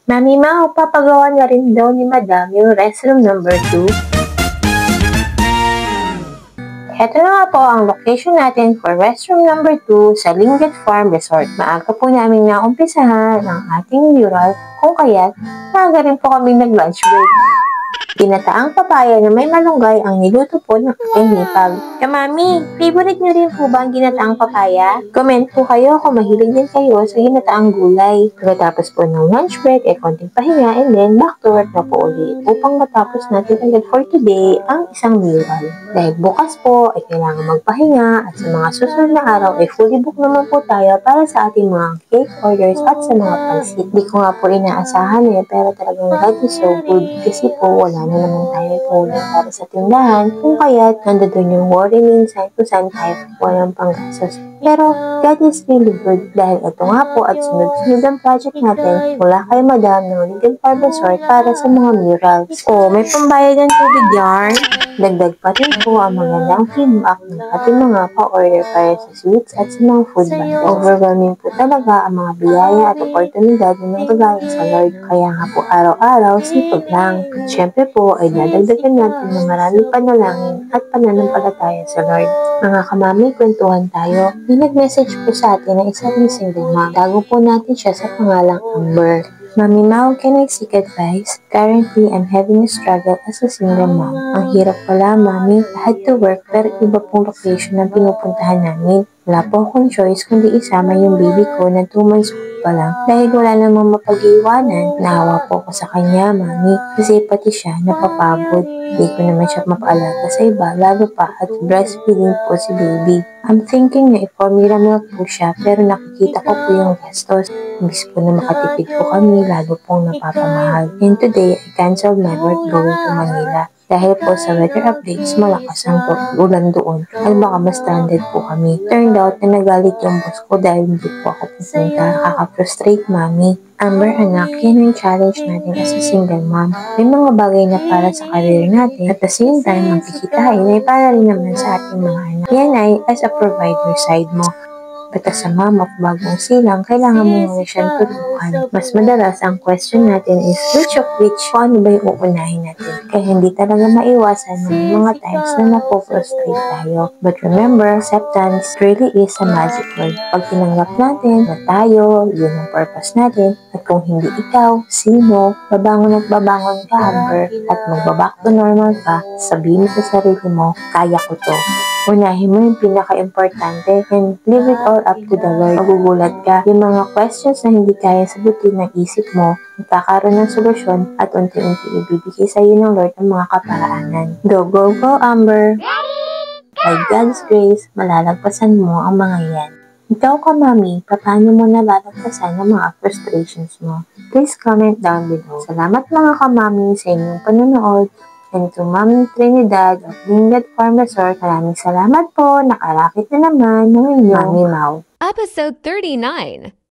Mami Mau, papagawa na rin daw ni Madam yung restroom number 2. Ito na nga po ang location natin for restroom number 2 sa Lingat Farm Resort. Maaga po namin naumpisahan ang ating mural, kung kaya't maaga rin po kami nag-lunch break. Ginataang papaya na may malunggay ang niluto po ng aking hipag. Mami, favorite niyo rin po ba ang ginataang papaya? Comment po kayo kung mahilig din kayo sa ginataang gulay. Pagkatapos po ng lunch break, konting pahinga and then back to work na po ulit upang matapos natin agad for today ang isang mural. Dahil bukas po ay kailangan magpahinga at sa mga susunod na araw ay fully book naman po tayo para sa ating mga cake orders at sa mga pansit. Di ko nga po inaasahan pero talagang God is so good kasi po wala na naman tayo kulang para sa tindahan kung kaya't nandoon yung worry minsan kung saan tayo walang panggastos. Pero God is really good dahil ito nga po at sunod-sunod ang project natin mula kay Madam ng Lingat Farm Resort para sa mga murals. May pambayad ng tubig yarn. Dagdag pa rin po ang magandang feedback ng ating mga pa-order para sa sweets at sa mga food bundles. Overwhelming po talaga ang mga biyaya at oportunidad na nagagaya sa Lord. Kaya nga po araw-araw sipag lang. At syempre po ay dadagdagan natin ng maraming panalangin at pananampalataya sa Lord. Mga kamami, kwentuhan tayo. May nag-message po sa atin na isa ring single mom. Tago po natin siya sa pangalang Amber. Mami Mau, can I seek advice? Currently, I'm having a struggle as a single mom. Ang hirap pala, Mami. I had to work pero iba pong location ang pinupuntahan namin. Wala po akong choice kundi isama yung baby ko na 2 months old pa lang. Dahil wala namang mapag-iwanan, naawa po ako sa kanya, Mami. Kasi pati siya napapagod. Hindi ko naman siya mapaalaga sa iba, lalo pa at breastfeeding po si baby. I'm thinking na i-formula milk po siya pero nakikita ko po yung gastos. Imbis po na makatipid po kami, lalo pong napapamahal. And today, I canceled my work going to Manila. Dahil po sa weather updates, malakas ang ulan doon at baka ma-stranded po kami. Turned out na nagalit yung boss ko dahil hindi po ako pupunta. Nakaka-frustrate, Mami. Amber, anak, yan ang challenge natin as a single mom. May mga bagay na para sa career natin at the same time, magkikitain ay para rin naman sa ating mga anak. Yan ay as a provider side mo. Bata sa mama, bagong silang, kailangan mo muna siyang tutukan. Mas madalas, ang question natin is, which of which, kung ano ba yung uunahin natin? Kaya hindi talaga maiwasan ng mga times na napo-frustrate tayo. But remember, acceptance really is a magic word. Pag tinanggap natin na tayo, yun ang purpose natin, at kung hindi ikaw, sino, babangon at babangon ka, Amber, at magbaback to normal ka, sabihin mo sa sarili mo, kaya ko to. Unahin mo yung pinaka-importante and leave it all up to the Lord. Magugulat ka. Yung mga questions na hindi kaya sagutin ng isip mo, magkakaroon ng solusyon at unti-unti ibibigay sa iyo ng Lord ang mga kaparaanan. Go, go, go, Amber! By God's grace, malalagpasan mo ang mga yan. Ikaw ka, Mami, paano mo nalalagpasan ang mga frustrations mo? Please comment down below. Salamat mga ka-Mami sa inyong panonood. And to Mami Trinidad of Lingat Farm Resort, maraming salamat po. Nakarakit na naman ng inyong Mami Mau. Episode 39.